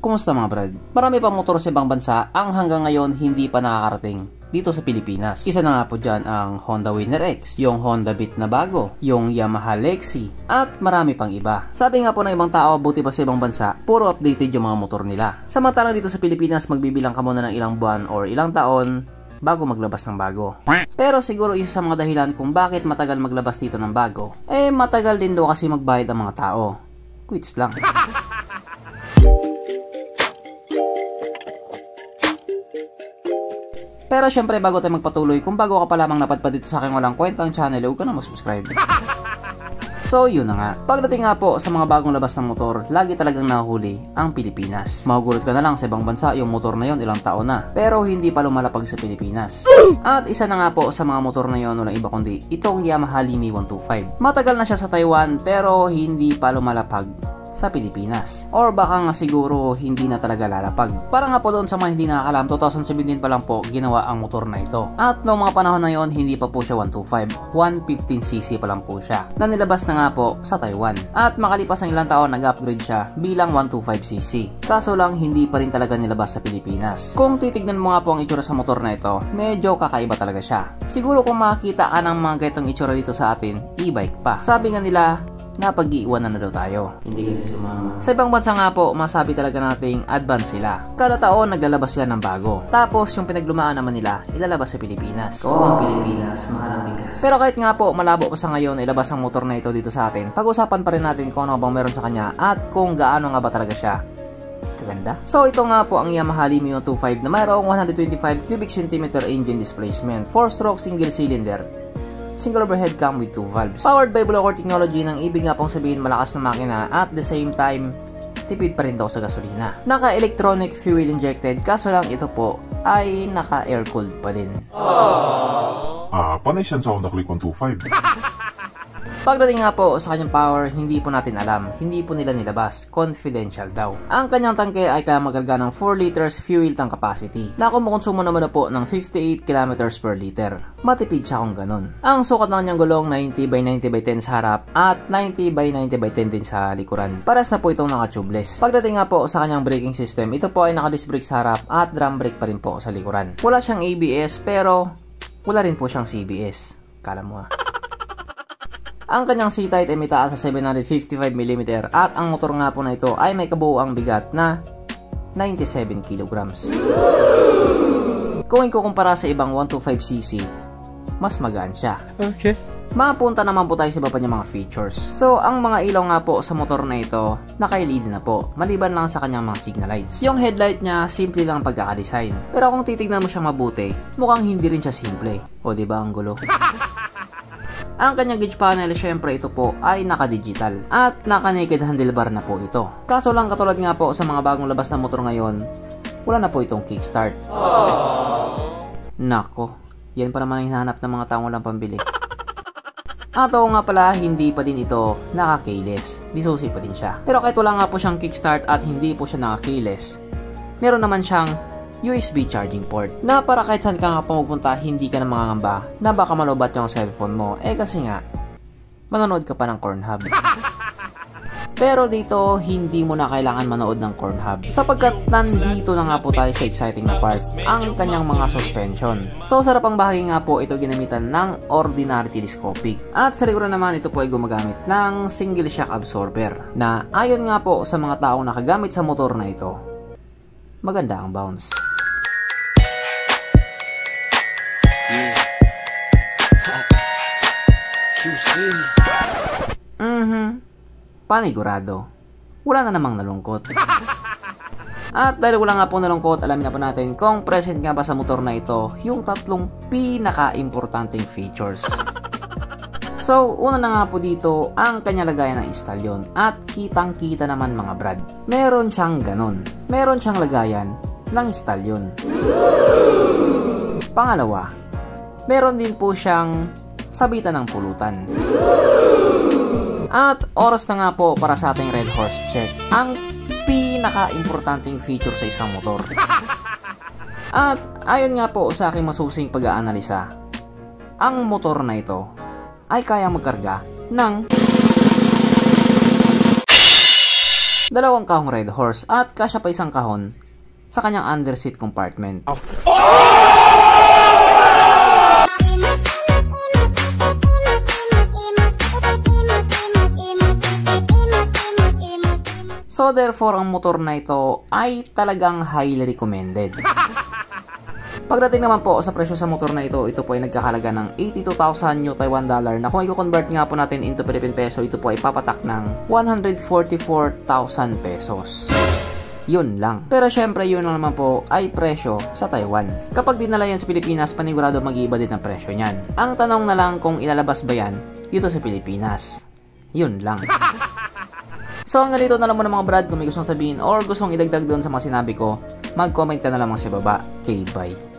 Kumusta mga brad? Marami pang motor sa ibang bansa ang hanggang ngayon hindi pa nakakarating dito sa Pilipinas. Isa na nga po dyan ang Honda Winner X, yung Honda Beat na bago, yung Yamaha Lexi, at marami pang iba. Sabi nga po ng ibang tao, buti pa sa ibang bansa, puro updated yung mga motor nila. Samantalang dito sa Pilipinas, magbibilang ka muna ng ilang buwan or ilang taon bago maglabas ng bago. Pero siguro isa sa mga dahilan kung bakit matagal maglabas dito ng bago, matagal din daw kasi magbayad ang mga tao. Quits lang. Pero syempre bago tayo magpatuloy, kung bago ka pa lamang napadpad dito sa aking walang kwentang channel, huwag ka na mag-subscribe. So yun na nga, pagdating nga po sa mga bagong labas ng motor, lagi talagang nahuli ang Pilipinas. Mahugulat ka na lang sa ibang bansa yung motor na yon ilang taon na, pero hindi pa lumalapag sa Pilipinas. At isa na nga po sa mga motor na yon walang iba kundi itong Yamaha Limi 125. Matagal na siya sa Taiwan pero hindi pa lumalapag sa Pilipinas. Or baka nga siguro hindi na talaga lalapag. Para nga po doon sa mga hindi nakakalam, 2017 pa lang po ginawa ang motor na ito. At noong mga panahon na yon, hindi pa po siya 125, 115cc pa lang po siya, na nilabas na nga po sa Taiwan. At makalipas ang ilang taon, nag-upgrade siya bilang 125cc. Kaso lang hindi pa rin talaga nilabas sa Pilipinas. Kung titignan mo nga po ang itsura sa motor na ito, medyo kakaiba talaga siya. Siguro kung makikita ka ng mga ganitong itsura dito sa atin, e-bike pa. Sabi nga nila, napag-iiwanan na daw tayo. Hindi kasi sumama. Sa ibang bansa nga po, masabi talaga nating advance sila. Kada taon, naglalabas sila ng bago. Tapos, yung pinaglumaan naman nila, ilalabas sa Pilipinas. Oo, ang Pilipinas, mahal ang bigas. Pero kahit nga po, malabo pa sa ngayon, ilabas ang motor na ito dito sa atin. Pag-usapan pa rin natin kung ano bang meron sa kanya at kung gaano nga ba talaga siya kaganda. So, ito nga po ang Yamaha Limi 125 na mayroong 125 cubic centimeter engine displacement, 4-stroke single cylinder, single overhead cam with 2 valves. Powered by blower technology, nang ibig nga pong sabihin malakas na makina at the same time tipid pa rin daw sa gasolina. Naka-electronic fuel injected, kaso lang ito po ay naka-air cooled pa din. Panay siyan sa Honda Click 125. Pagdating nga po sa kanyang power, hindi po natin alam. Hindi po nila nilabas. Confidential daw. Ang kanyang tangke ay kaya magkarga ng 4 liters fuel tank capacity na kumukonsumo naman na po ng 58 kilometers per liter. Matipid siya kung ganun. Ang sukat ng kanyang gulong 90 by 90 by 10 sa harap at 90 by 90 by 10 din sa likuran. Pares na po itong naka-tubeless. Pagdating nga po sa kanyang braking system, ito po ay naka-disc brake sa harap at drum brake pa rin po sa likuran. Wala siyang ABS pero wala rin po siyang CBS. Kala mo Ang kanyang seat height ay may taas sa 755mm at ang motor nga po na ito ay may kabuuang bigat na 97 kg. Kung ikukumpara sa ibang 125cc, mas magaan siya. Okay. Mapunta naman po tayo sa iba pa niyang mga features. So, ang mga ilaw nga po sa motor na ito, naka-LED na po, maliban lang sa kanyang mga signal lights. Yung headlight niya, simple lang ang pagkakadesign. Pero kung titignan mo siya mabuti, mukhang hindi rin siya simple. O diba ang gulo? Ang kanyang gauge panel, syempre ito po ay naka-digital at naka-naked handlebar na po ito. Kaso lang katulad nga po sa mga bagong labas na motor ngayon, wala na po itong kickstart. Nako, yan pa naman ang hinahanap ng mga taong walang pambili. At oo nga pala, hindi pa din ito naka-keyless. Disusi pa din siya. Pero kahit wala nga po siyang kickstart at hindi po siya naka-keyless, meron naman siyang USB charging port na para kahit saan ka nga pumupunta, hindi ka na mangangamba na baka malobat yung cellphone mo. Kasi nga, manonood ka pa ng Cornhub. Pero dito, hindi mo na kailangan manood ng Cornhub sapagkat nandito na nga po tayo sa exciting na part, ang kanyang mga suspension. So, sarap ang bahagi nga po ito ginamitan ng ordinary telescopic. At sa likuran naman, ito po ay gumagamit ng single shock absorber na ayon nga po sa mga taong nakagamit sa motor na ito, maganda ang bounce. Panigurado. Wala na namang nalungkot. At dahil wala nga po nalungkot, alamin na po natin kung present nga ba sa motor na ito yung tatlong pinaka-importanting features. So, una na nga po dito ang kanyang lagayan ng istalyon at kitang-kita naman mga brad. Meron siyang ganon. Meron siyang lagayan ng istalyon. Pangalawa, meron din po siyang sabitan ng pulutan. At oras na nga po para sa ating Red Horse Check, ang pinaka-importanting feature sa isang motor. At ayon nga po sa aking masusing pag-aanalisa, ang motor na ito ay kaya magkarga ng 2 kahong Red Horse at kasya pa isang kahon sa kanyang underseat compartment. So therefore, ang motor na ito ay talagang highly recommended. Pagdating naman po sa presyo sa motor na ito, ito po ay nagkakalaga ng 82,000 New Taiwan dollar na kung i-convert nga po natin into Philippine peso, ito po ay papatak ng 144,000 pesos. Yun lang. Pero syempre yun lang naman po ay presyo sa Taiwan. Kapag dinala yan sa Pilipinas, panigurado mag-iiba din ang presyo niyan. Ang tanong na lang kung ilalabas ba yan dito sa Pilipinas. Yun lang. So hanggang dito na lang muna mga brad. Kung may gustong sabihin or gustong idagdag doon sa mga sinabi ko, mag-comment ka na lamang sa baba. Okay, bye.